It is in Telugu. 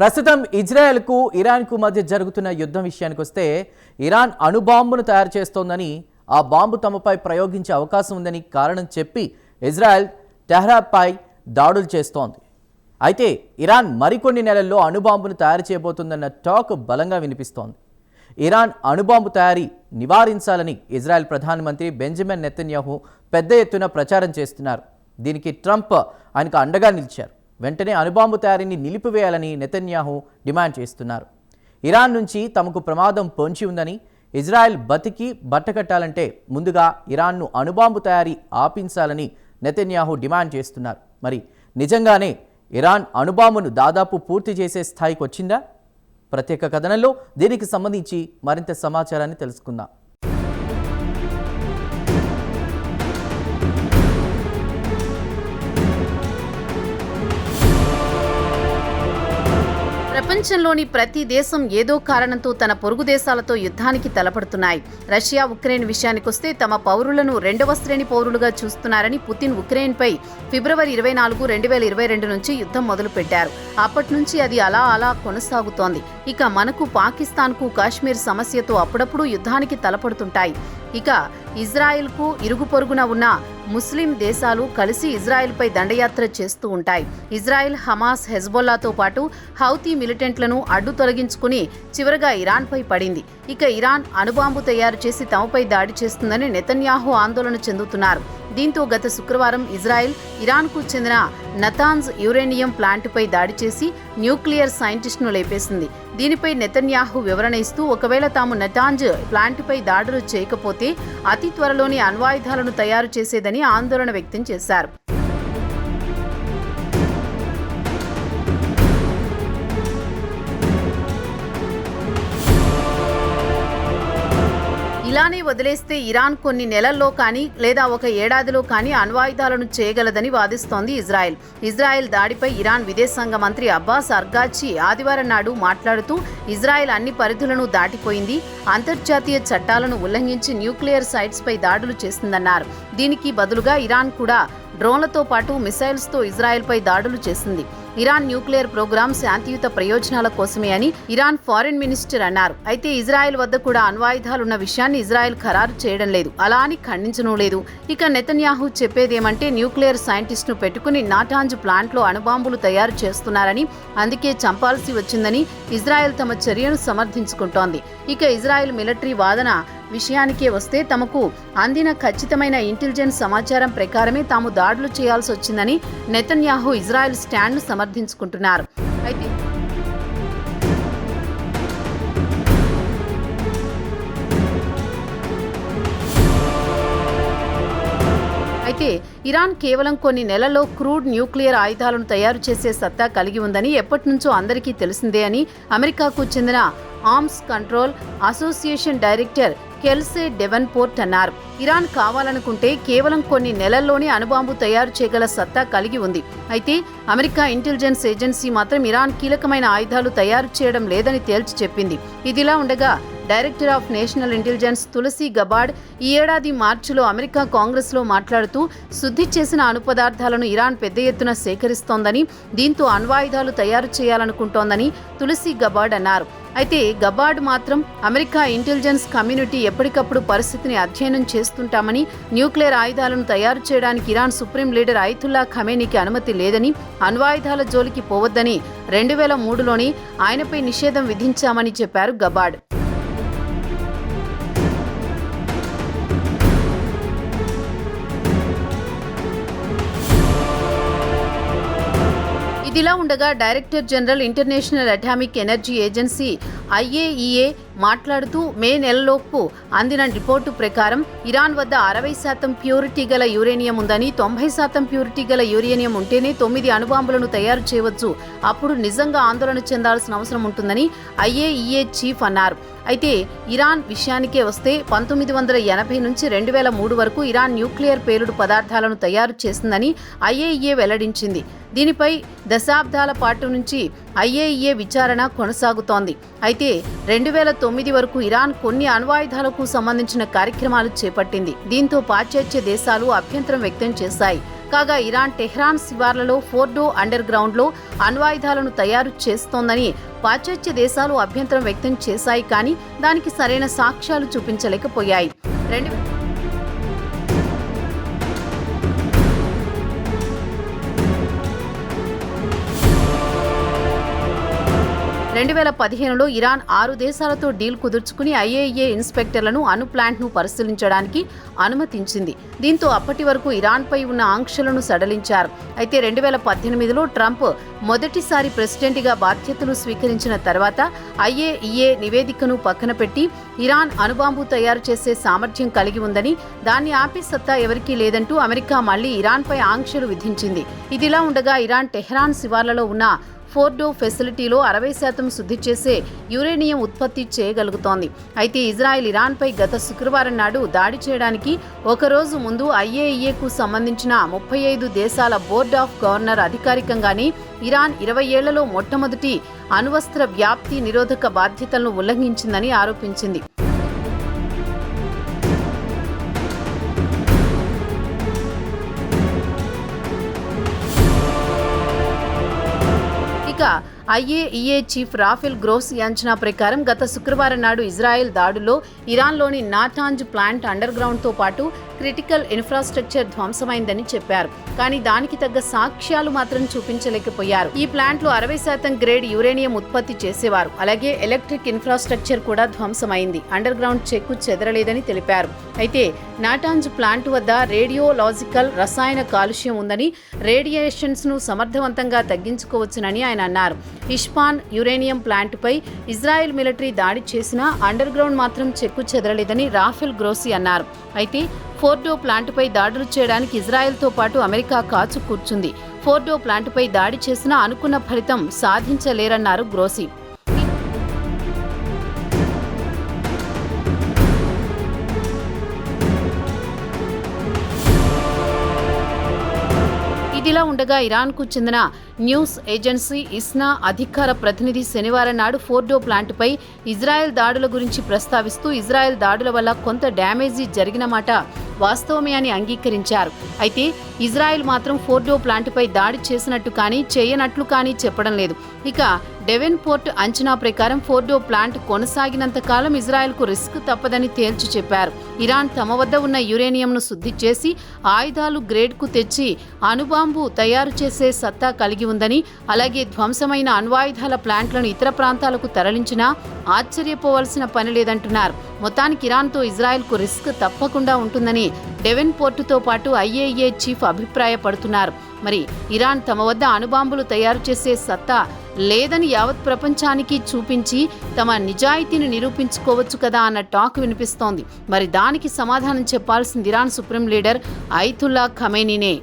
ప్రస్తుతం ఇజ్రాయెల్కు ఇరాన్కు మధ్య జరుగుతున్న యుద్ధం విషయానికి వస్తే ఇరాన్ అణుబాంబును తయారు చేస్తోందని, ఆ బాంబు తమపై ప్రయోగించే అవకాశం ఉందని కారణం చెప్పి ఇజ్రాయెల్ టెహ్రాన్పై దాడులు చేస్తోంది. అయితే ఇరాన్ మరికొన్ని నెలల్లో అణుబాంబును తయారు చేయబోతుందన్న టాక్ బలంగా వినిపిస్తోంది. ఇరాన్ అణుబాంబు తయారీ నివారించాలని ఇజ్రాయెల్ ప్రధానమంత్రి బెంజమిన్ నెతన్యాహు పెద్ద ఎత్తున ప్రచారం చేస్తున్నారు. దీనికి ట్రంప్ ఆయనకు అండగా నిలిచారు. వెంటనే అణుబాంబు తయారీని నిలిపివేయాలని నెతన్యాహు డిమాండ్ చేస్తున్నారు. ఇరాన్ నుంచి తమకు ప్రమాదం పొంచి ఉందని, ఇజ్రాయెల్ బతికి బట్టకట్టాలంటే ముందుగా ఇరాన్ను అణుబాంబు తయారీ ఆపించాలని నెతన్యాహు డిమాండ్ చేస్తున్నారు. మరి నిజంగానే ఇరాన్ అణుబాంబును దాదాపు పూర్తి చేసే స్థాయికి వచ్చిందా? ప్రత్యేక కథనంలో దీనికి సంబంధించి మరింత సమాచారాన్ని తెలుసుకుందాం. ప్రపంచంలోని ప్రతి దేశం ఏదో కారణంతో తన పొరుగు దేశాలతో యుద్ధానికి తలపడుతున్నాయి. రష్యా ఉక్రెయిన్ విషయానికొస్తే తమ పౌరులను రెండవ శ్రేణి పౌరులుగా చూస్తున్నారని పుతిన్ ఉక్రెయిన్పై ఫిబ్రవరి 24, 2022 నుంచి యుద్ధం మొదలుపెట్టారు. అప్పటి నుంచి అది అలా కొనసాగుతోంది. ఇక మనకు పాకిస్తాన్కు కాశ్మీర్ సమస్యతో అప్పుడప్పుడు యుద్ధానికి తలపడుతుంటాయి. ఇక ఇజ్రాయెల్కు ఇరుగు పొరుగున ఉన్న ముస్లిం దేశాలు కలిసి ఇజ్రాయెల్పై దండయాత్ర చేస్తూ ఉంటాయి. ఇజ్రాయెల్, హమాస్, హెజ్బొల్లాతో పాటు హౌతీ మిలిటెంట్లను అడ్డు తొలగించుకుని చివరగా ఇరాన్పై పడింది. ఇక ఇరాన్ అణుబాంబు తయారు చేసి తమపై దాడి చేస్తుందని నెతన్యాహు ఆందోళన చెందుతున్నారు. దీంతో గత శుక్రవారం ఇజ్రాయెల్ ఇరాన్కు చెందిన నతాన్స్ యురేనియం ప్లాంటుపై దాడి చేసి న్యూక్లియర్ సైంటిస్టును లేపేసింది. దీనిపై నెతన్యాహు వివరణ ఇస్తూ, ఒకవేళ తాము నటాంజ్ ప్లాంటుపై దాడులు చేయకపోతే అతి త్వరలోనే అణ్వాయుధాలను తయారు చేసేదని ఆందోళన వ్యక్తం చేశారు. ఇలానే వదిలేస్తే ఇరాన్ కొన్ని నెలల్లో కానీ లేదా ఒక ఏడాదిలో కానీ అణ్వాయుధాలను చేయగలదని వాదిస్తోంది ఇజ్రాయెల్. ఇజ్రాయెల్ దాడిపై ఇరాన్ విదేశాంగ మంత్రి అబ్బాస్ అర్గాచి ఆదివారం నాడు మాట్లాడుతూ, ఇజ్రాయెల్ అన్ని పరిధులను దాటిపోయింది, అంతర్జాతీయ చట్టాలను ఉల్లంఘించి న్యూక్లియర్ సైట్స్పై దాడులు చేసిందన్నారు. దీనికి బదులుగా ఇరాన్ కూడా డ్రోన్లతో పాటు మిసైల్స్తో ఇజ్రాయెల్పై దాడులు చేసింది. ఇరాన్ న్యూక్లియర్ ప్రోగ్రాం శాంతియుత ప్రయోజనాల కోసమే అని ఇరాన్ ఫారిన్ మినిస్టర్ అన్నారు. అయితే ఇజ్రాయెల్ వద్ద కూడా అణ్వాయుధాలున్న విషయాన్ని ఇజ్రాయెల్ ఖరారు చేయడం లేదు, అలా అని ఖండించడం లేదు. ఇక నెతన్యాహు చెప్పేదేమంటే, న్యూక్లియర్ సైంటిస్ట్ను పెట్టుకుని నాటాంజ్ ప్లాంట్లో అణుబాంబులు తయారు చేస్తున్నారని, అందుకే చంపాల్సి వచ్చిందని ఇజ్రాయెల్ తమ చర్యను సమర్థించుకుంటోంది. ఇక ఇజ్రాయెల్ మిలిటరీ వాదన విషయానికే వస్తే, తమకు అందిన ఖచ్చితమైన ఇంటెలిజెన్స్ సమాచారం ప్రకారమే తాము దాడులు చేయాల్సి వచ్చిందని నెతన్యాహు ఇజ్రాయెల్ స్టాండ్ను సమర్థించుకుంటున్నారు. అయితే ఇరాన్ కేవలం కొన్ని నెలల్లో క్రూడ్ న్యూక్లియర్ ఆయుధాలను తయారు చేసే సత్తా కలిగి ఉందని ఎప్పటి నుంచో అందరికీ తెలిసిందే అని అమెరికాకు చెందిన ఆర్మ్స్ కంట్రోల్ అసోసియేషన్ డైరెక్టర్ కెల్సే డెవెన్పోర్ట్ అన్నారు. ఇరాన్ కావాలనుకుంటే కేవలం కొన్ని నెలల్లోనే అణుబాంబు తయారు చేయగల సత్తా కలిగి ఉంది. అయితే అమెరికా ఇంటెలిజెన్స్ ఏజెన్సీ మాత్రం ఇరాన్ కీలకమైన ఆయుధాలు తయారు చేయడం లేదని తేల్చి చెప్పింది. ఇదిలా ఉండగా director of national intelligence Tulsi Gabbard ఈ ఏడాది మార్చిలో అమెరికా కాంగ్రెస్లో మాట్లాడుతూ, శుద్ధి చేసిన అణుపదార్థాలను ఇరాన్ పెద్ద ఎత్తున సేకరిస్తోందని, దీంతో అణ్వాయుధాలు తయారు చేయాలనుకుంటోందని తులసి గబార్డ్ అన్నారు. అయితే గబార్డ్ మాత్రం అమెరికా ఇంటెలిజెన్స్ కమ్యూనిటీ ఎప్పటికప్పుడు పరిస్థితిని అధ్యయనం చేస్తుంటామని, న్యూక్లియర్ ఆయుధాలను తయారు చేయడానికి ఇరాన్ సుప్రీం లీడర్ అయతుల్లా ఖమేనీకి అనుమతి లేదని, అణ్వాయుధాల జోలికి పోవద్దని 2003లోనే ఆయనపై నిషేధం విధించామని చెప్పారు గబార్డ్. ఇదిలా ఉండగా director general international atomic energy agency IAEA మాట్లాడుతూ, మే నెలలోపు అందిన రిపోర్టు ప్రకారం ఇరాన్ వద్ద 60% ప్యూరిటీ గల యురేనియం ఉందని, 90% ప్యూరిటీ గల యురేనియం ఉంటేనే 9 అణుబాంబులను తయారు చేయవచ్చు, అప్పుడు నిజంగా ఆందోళన చెందాల్సిన అవసరం ఉంటుందని IAEA చీఫ్ అన్నారు. అయితే ఇరాన్ విషయానికే వస్తే 1980 నుంచి 2003 వరకు ఇరాన్ న్యూక్లియర్ పేలుడు పదార్థాలను తయారు చేసిందని IAEA వెల్లడించింది. దీనిపై దశాబ్దాల పాటు నుంచి IAEA విచారణ కొనసాగుతోంది. అయితే 2009 వరకు ఇరాన్ కొన్ని అణ్వాయుధాలకు సంబంధించిన కార్యక్రమాలు చేపట్టింది. దీంతో పాశ్చాత్య దేశాలు అభ్యంతరం వ్యక్తం చేశాయి. కాగా ఇరాన్ టెహ్రాన్ శివార్లలో ఫోర్డో అండర్ గ్రౌండ్లో అణ్వాయుధాలను తయారు చేస్తోందని పాశ్చాత్య దేశాలు అభ్యంతరం వ్యక్తం చేశాయి, కానీ దానికి సరైన సాక్ష్యాలు చూపించలేకపోయాయి. 2015లో ఇరాన్ 6 దేశాలతో డీల్ కుదుర్చుకుని IAEA ఇన్స్పెక్టర్లను అణు ప్లాంట్ను పరిశీలించడానికి అనుమతించింది. దీంతో అప్పటి వరకు ఇరాన్పై ఉన్న ఆంక్షలను సడలించారు. అయితే 2018లో ట్రంప్ మొదటిసారి ప్రెసిడెంట్గా బాధ్యతలు స్వీకరించిన తర్వాత IAEA నివేదికను పక్కన పెట్టి ఇరాన్ అణుబాంబు తయారు చేసే సామర్థ్యం కలిగి ఉందని, దాన్ని ఆపే సత్తా ఎవరికీ లేదంటూ అమెరికా మళ్లీ ఇరాన్పై ఆంక్షలు విధించింది. ఇదిలా ఉండగా ఇరాన్ టెహ్రాన్ శివార్లలో ఉన్న ఫోర్డో ఫెసిలిటీలో 60% శుద్ధి చేసే యురేనియం ఉత్పత్తి చేయగలుగుతోంది. అయితే ఇజ్రాయెల్ ఇరాన్పై గత శుక్రవారం నాడు దాడి చేయడానికి ఒకరోజు ముందు IAEAకు సంబంధించిన 35 దేశాల బోర్డ్ ఆఫ్ గవర్నర్ అధికారికంగానే ఇరాన్ 20 ఏళ్లలో మొట్టమొదటి అణ్వస్త్ర వ్యాప్తి నిరోధక బాధ్యతలను ఉల్లంఘించిందని ఆరోపించింది. IAEA చీఫ్ రాఫెల్ గ్రోసీ అంచనా ప్రకారం గత శుక్రవారం నాడు ఇజ్రాయెల్ దాడుల్లో ఇరాన్లోని నాటాంజ్ ప్లాంట్ అండర్ గ్రౌండ్తో పాటు క్రిటికల్ ఇన్ఫ్రాస్ట్రక్చర్ ధ్వంసమైందని చెప్పారు. కానీ దానికి తగ్గ సాక్ష్యాలు మాత్రం చూపించలేకపోయారు. ఈ ప్లాంట్లో 60% గ్రేడ్ యురేనియం ఉత్పత్తి చేసేవారు. అలాగే ఎలక్ట్రిక్ ఇన్ఫ్రాస్ట్రక్చర్ కూడా ధ్వంసమైంది. అండర్ గ్రౌండ్ చెక్కు చెదరలేదని తెలిపారు. అయితే నాటాంజ్ ప్లాంట్ వద్ద రేడియోలాజికల్ రసాయన కాలుష్యం ఉందని, రేడియేషన్స్ ను సమర్థవంతంగా తగ్గించుకోవచ్చునని ఆయన అన్నారు. ఇష్పాన్ యురేనియం ప్లాంట్పై ఇజ్రాయెల్ మిలిటరీ దాడి చేసినా అండర్ గ్రౌండ్ మాత్రం చెక్కు చెదరలేదని రాఫెల్ గ్రోసీ అన్నారు. అయితే ఫోర్డో ప్లాంట్పై దాడులు చేయడానికి ఇజ్రాయెల్తో పాటు అమెరికా కాచు కూర్చుంది. ఫోర్డో ప్లాంట్పై దాడి చేసినా అనుకున్న ఫలితం సాధించలేరన్నారు గ్రోసీ. ఇదిలా ఉండగా ఇరాన్కు చెందిన న్యూస్ ఏజెన్సీ ఇస్నా అధికార ప్రతినిధి శనివారం నాడు ఫోర్డో ప్లాంట్పై ఇజ్రాయెల్ దాడుల గురించి ప్రస్తావిస్తూ ఇజ్రాయెల్ దాడుల వల్ల కొంత డ్యామేజీ జరిగిన మాట వాస్తవమే అని అంగీకరించారు. అయితే ఇజ్రాయెల్ మాత్రం ఫోర్డో ప్లాంట్పై దాడి చేసినట్టు కానీ చేయనట్లు కానీ చెప్పడం లేదు. ఇక డెవెన్పోర్ట్ అంచనా ప్రకారం ఫోర్డో ప్లాంట్ కొనసాగినంత కాలం ఇజ్రాయెల్కు రిస్క్ తప్పదని తేల్చి చెప్పారు. ఇరాన్ తమ వద్ద ఉన్న యురేనియంను శుద్ధి చేసి ఆయుధాలు గ్రేడ్కు తెచ్చి అణుబాంబు తయారు చేసే సత్తా కలిగి ఉందని, అలాగే ధ్వంసమైన అణ్వాయుధాల ప్లాంట్లను ఇతర ప్రాంతాలకు తరలించినా ఆశ్చర్యపోవాల్సిన పని లేదంటున్నారు. మొత్తానికి ఇరాన్తో ఇజ్రాయెల్కు రిస్క్ తప్పకుండా ఉంటుందని డెవెన్పోర్టుతో పాటు IAEA చీఫ్ అభిప్రాయపడుతున్నారు. మరి ఇరాన్ తమ వద్ద అణుబాంబులు తయారు చేసే సత్తా లేదని యావత్ ప్రపంచానికి చూపించి తమ నిజాయితీని నిరూపించుకోవచ్చు కదా అన్న టాక్ వినిపిస్తోంది. మరి దానికి సమాధానం చెప్పాల్సింది ఇరాన్ సుప్రీం లీడర్ అయతుల్లా ఖమేనీనే.